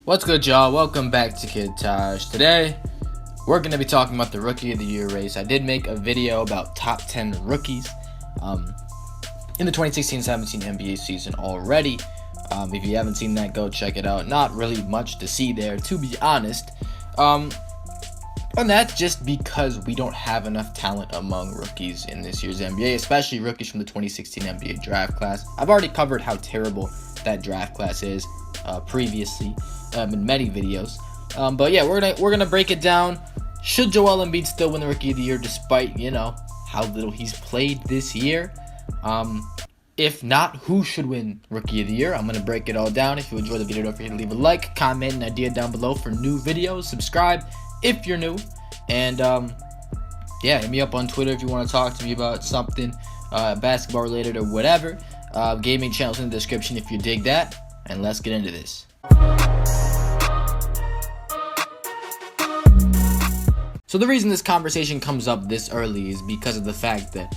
What's good, y'all? Welcome back to Kid Taj. Today, we're going to be talking about the Rookie of the Year race. I did make a video about top 10 rookies in the 2016-17 NBA season already. If you haven't seen that, go check it out. Not really much to see there, to be honest. And that's just because we don't have enough talent among rookies in this year's NBA, especially rookies from the 2016 NBA draft class. I've already covered how terrible that draft class is previously in many videos. But yeah, we're gonna break it down. Should Joel Embiid still win the Rookie of the Year despite, how little he's played this year? If not, who should win Rookie of the Year? I'm gonna break it all down. If you enjoyed the video, don't forget to leave a like, comment, an idea down below for new videos. Subscribe if you're new, and hit me up on Twitter if you want to talk to me about something basketball related or whatever. Gaming channels in the description if you dig that, and let's get into this. So the reason this conversation comes up this early is because of the fact that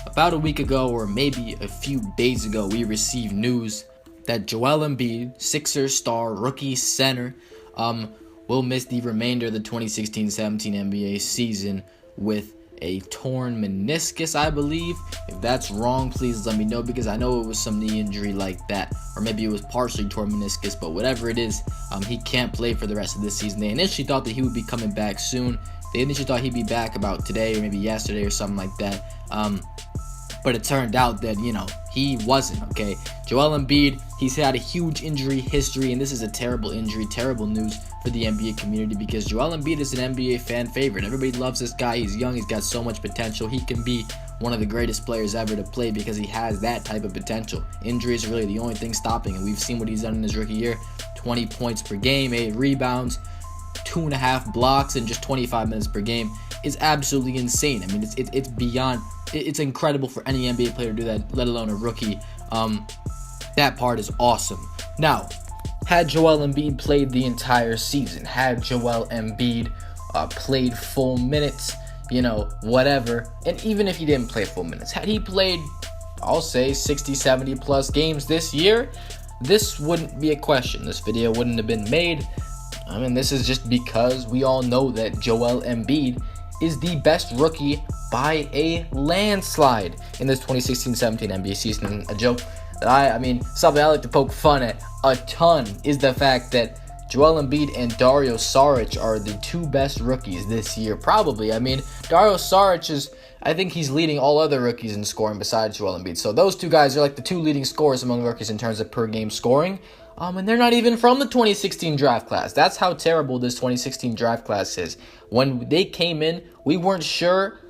about a week ago, or maybe a few days ago, we received news that Joel Embiid, Sixers star rookie center, will miss the remainder of the 2016-17 NBA season with a torn meniscus, I believe. If that's wrong, please let me know, because I know it was some knee injury like that, or maybe it was partially torn meniscus, but whatever it is, he can't play for the rest of this season. They initially thought that he would be coming back soon. They initially thought he'd be back about today or maybe yesterday or something like that. But it turned out that, he wasn't, okay? Joel Embiid, he's had a huge injury history, and this is a terrible injury, terrible news for the NBA community, because Joel Embiid is an NBA fan favorite. Everybody loves this guy. He's young. He's got so much potential. He can be one of the greatest players ever to play because he has that type of potential. Injuries are really the only thing stopping him. We've seen what he's done in his rookie year. 20 points per game, 8 rebounds, 2.5 blocks in just 25 minutes per game is absolutely insane. I mean, it's beyond, it's incredible for any NBA player to do that, let alone a rookie. That part is awesome. Now, had Joel Embiid played the entire season, had Joel Embiid played full minutes, whatever, and even if he didn't play full minutes, had he played, I'll say 60, 70 plus games this year, this wouldn't be a question. This video wouldn't have been made. I mean, this is just because we all know that Joel Embiid is the best rookie by a landslide in this 2016-17 NBA season. A joke that something I like to poke fun at a ton is the fact that Joel Embiid and Dario Saric are the two best rookies this year, probably. I mean, Dario Saric I think he's leading all other rookies in scoring besides Joel Embiid. So those two guys are like the two leading scorers among rookies in terms of per game scoring. And they're not even from the 2016 draft class. That's how terrible this 2016 draft class is. When they came in, we weren't sure.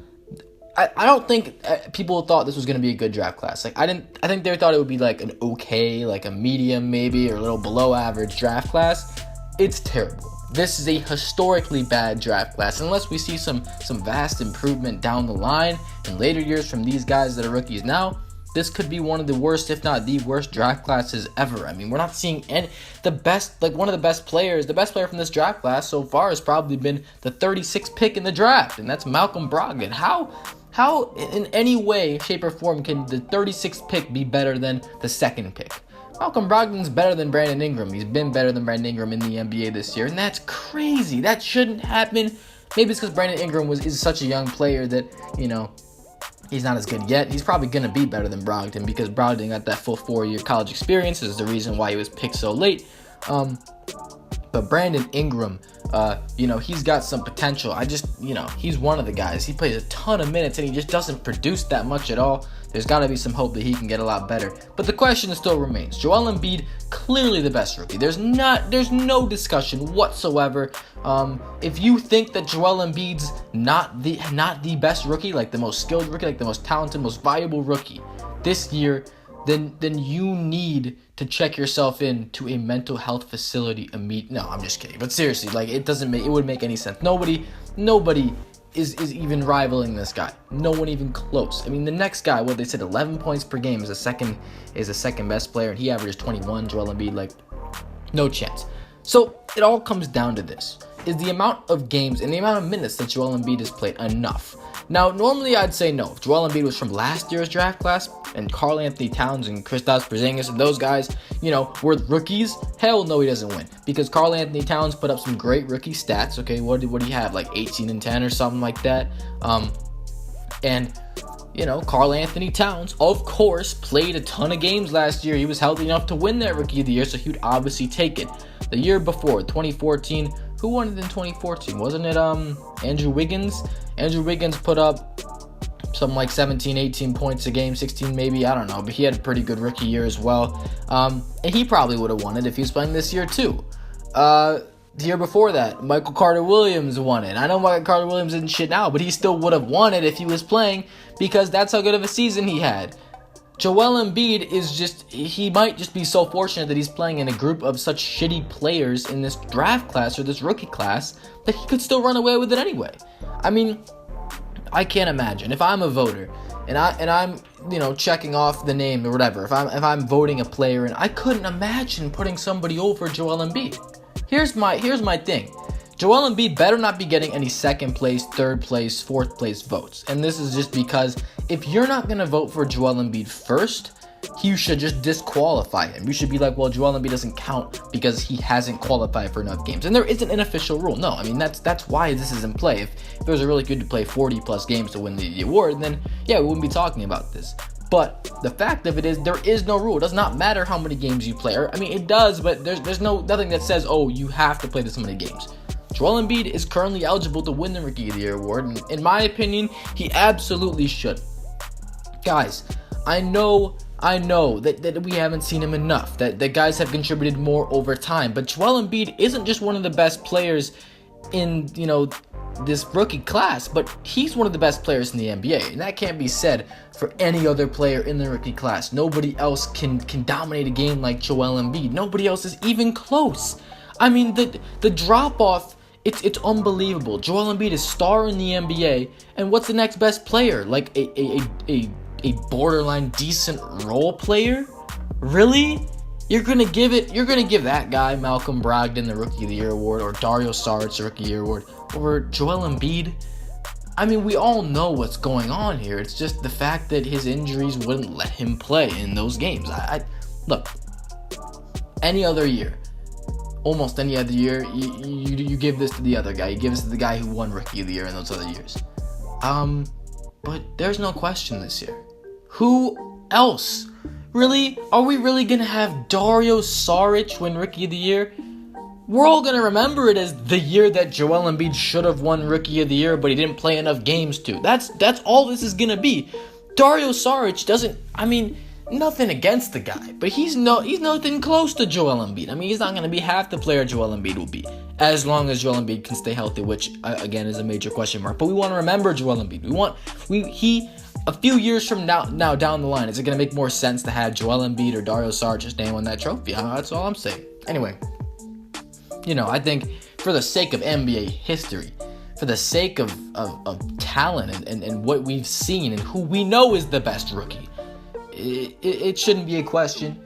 I don't think people thought this was going to be a good draft class. I think they thought it would be like an okay, like a medium maybe, or a little below average draft class. It's terrible. This is a historically bad draft class. Unless we see some vast improvement down the line in later years from these guys that are rookies now, this could be one of the worst, if not the worst, draft classes ever. I mean, we're not seeing one of the best players. The best player from this draft class so far has probably been the 36th pick in the draft, and that's Malcolm Brogdon. How in any way, shape, or form can the 36th pick be better than the second pick? Malcolm Brogdon's better than Brandon Ingram. He's been better than Brandon Ingram in the NBA this year, and that's crazy. That shouldn't happen. Maybe it's because Brandon Ingram is such a young player that, he's not as good yet. He's probably going to be better than Brogdon because Brogdon got that full 4-year college experience. This is the reason why he was picked so late. But Brandon Ingram, he's got some potential. He's one of the guys. He plays a ton of minutes and he just doesn't produce that much at all. There's got to be some hope that he can get a lot better. But the question still remains. Joel Embiid, clearly the best rookie. There's no discussion whatsoever. If you think that Joel Embiid's not the best rookie, like the most skilled rookie, like the most talented, most valuable rookie this year, then you need to check yourself into a mental health facility immediately. No, I'm just kidding. But seriously, it wouldn't make any sense. Nobody is even rivaling this guy. No one even close. I mean, the next guy, they said 11 points per game is the second best player, and he averages 21. Joel Embiid, no chance. So it all comes down to this. is the amount of games and the amount of minutes that Joel Embiid has played enough? Now, normally I'd say no. If Joel Embiid was from last year's draft class and Karl Anthony Towns and Kristaps Porzingis and those guys, were rookies, hell no, he doesn't win. Because Karl Anthony Towns put up some great rookie stats. Okay, what did he have? Like 18 and 10 or something like that. Karl Anthony Towns, of course, played a ton of games last year. He was healthy enough to win that Rookie of the Year, so he would obviously take it. The year before, 2014, who won it in 2014? Wasn't it Andrew Wiggins? Andrew Wiggins put up something like 17, 18 points a game, 16 maybe, I don't know, but he had a pretty good rookie year as well. And he probably would have won it if he was playing this year too. The year before that, Michael Carter-Williams won it. I know Michael Carter-Williams isn't shit now, but he still would have won it if he was playing because that's how good of a season he had. Joel Embiid he might just be so fortunate that he's playing in a group of such shitty players in this draft class or this rookie class that he could still run away with it anyway. I mean, I can't imagine if I'm a voter and I'm checking off the name or whatever. If I'm voting a player, and I couldn't imagine putting somebody over Joel Embiid. Here's my thing. Joel Embiid better not be getting any second place, third place, fourth place votes. And this is just because if you're not going to vote for Joel Embiid first, you should just disqualify him. You should be like, well, Joel Embiid doesn't count because he hasn't qualified for enough games. And there isn't an official rule. No, I mean, that's why this is in play. If there's a really good to play 40 plus games to win the award, then yeah, we wouldn't be talking about this. But the fact of it is, there is no rule. It does not matter how many games you play. I mean, it does, but there's nothing that says, oh, you have to play this many games. Joel Embiid is currently eligible to win the Rookie of the Year award, and in my opinion, he absolutely should. Guys, I know that we haven't seen him enough, that guys have contributed more over time, but Joel Embiid isn't just one of the best players in, this rookie class, but he's one of the best players in the NBA, and that can't be said for any other player in the rookie class. Nobody else can dominate a game like Joel Embiid. Nobody else is even close. I mean, the drop-off, it's unbelievable. Joel Embiid is star in the NBA, and what's the next best player? Like a borderline decent role player? Really? You're gonna give that guy Malcolm Brogdon the Rookie of the Year award, or Dario Saric the Rookie of the Year award, over Joel Embiid? I mean, we all know what's going on here. It's just the fact that his injuries wouldn't let him play in those games. Look, any other year, almost any other year, you give this to the other guy. You give this to the guy who won Rookie of the Year in those other years. But there's no question this year. Who else? Really? Are we really going to have Dario Saric win Rookie of the Year? We're all going to remember it as the year that Joel Embiid should have won Rookie of the Year, but he didn't play enough games to. That's all this is going to be. Dario Saric doesn't, I mean, nothing against the guy, but he's nothing close to Joel Embiid. I mean, he's not going to be half the player Joel Embiid will be, as long as Joel Embiid can stay healthy, which, again, is a major question mark. But we want to remember Joel Embiid. A few years from now down the line, is it going to make more sense to have Joel Embiid or Dario Saric's name on that trophy? That's all I'm saying. Anyway, I think for the sake of NBA history, for the sake of talent and what we've seen and who we know is the best rookie, it shouldn't be a question.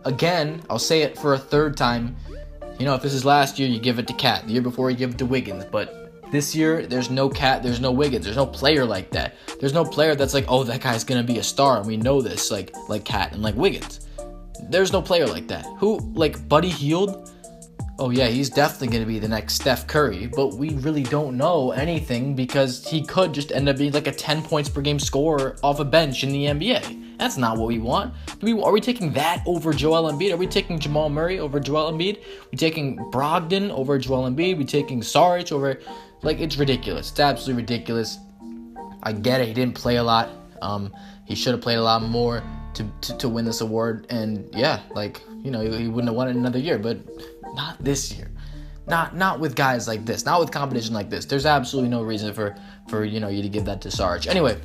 Again, I'll say it for a third time. If this is last year, you give it to Cat. The year before, you give it to Wiggins. But this year, there's no Cat, there's no Wiggins, there's no player like that. There's no player that's like, oh, that guy's gonna be a star, and we know this, like Cat and like Wiggins. There's no player like that. Who, like Buddy Hield? Oh yeah, he's definitely gonna be the next Steph Curry, but we really don't know anything because he could just end up being like a 10 points per game scorer off a bench in the NBA. That's not what we want. Are we taking that over Joel Embiid? Are we taking Jamal Murray over Joel Embiid? We taking Brogdon over Joel Embiid? We taking Saric over? Like, it's ridiculous. It's absolutely ridiculous. I get it. He didn't play a lot. He should have played a lot more to win this award. And yeah, he wouldn't have won it another year. But not this year. Not with guys like this. Not with competition like this. There's absolutely no reason for you to give that to Saric. Anyway,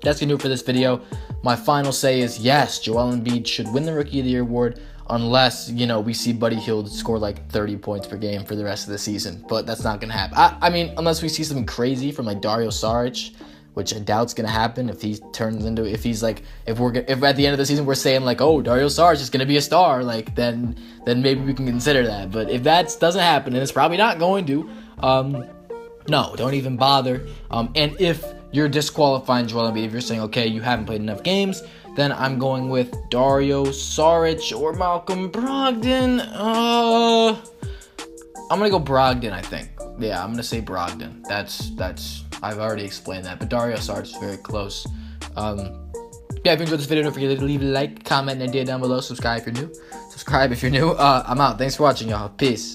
that's gonna do it for this video. My final say is yes, Joel Embiid should win the Rookie of the Year award, unless, we see Buddy Hield score like 30 points per game for the rest of the season. But that's not going to happen. I mean, unless we see something crazy from like Dario Saric. which I doubt's gonna happen. If he's like, if at the end of the season we're saying like, oh, Dario Saric is gonna be a star, like then maybe we can consider that. But if that doesn't happen, and it's probably not going to, no, don't even bother. And if you're disqualifying Joel Embiid, if you're saying, okay, you haven't played enough games, then I'm going with Dario Saric or Malcolm Brogdon. I'm gonna go Brogdon, I think. Yeah, I'm gonna say Brogdon. That's I've already explained that, but Dario Saric is very close. Yeah, if you enjoyed this video, don't forget to leave a like, comment, and idea down below. Subscribe if you're new. I'm out. Thanks for watching, y'all. Peace.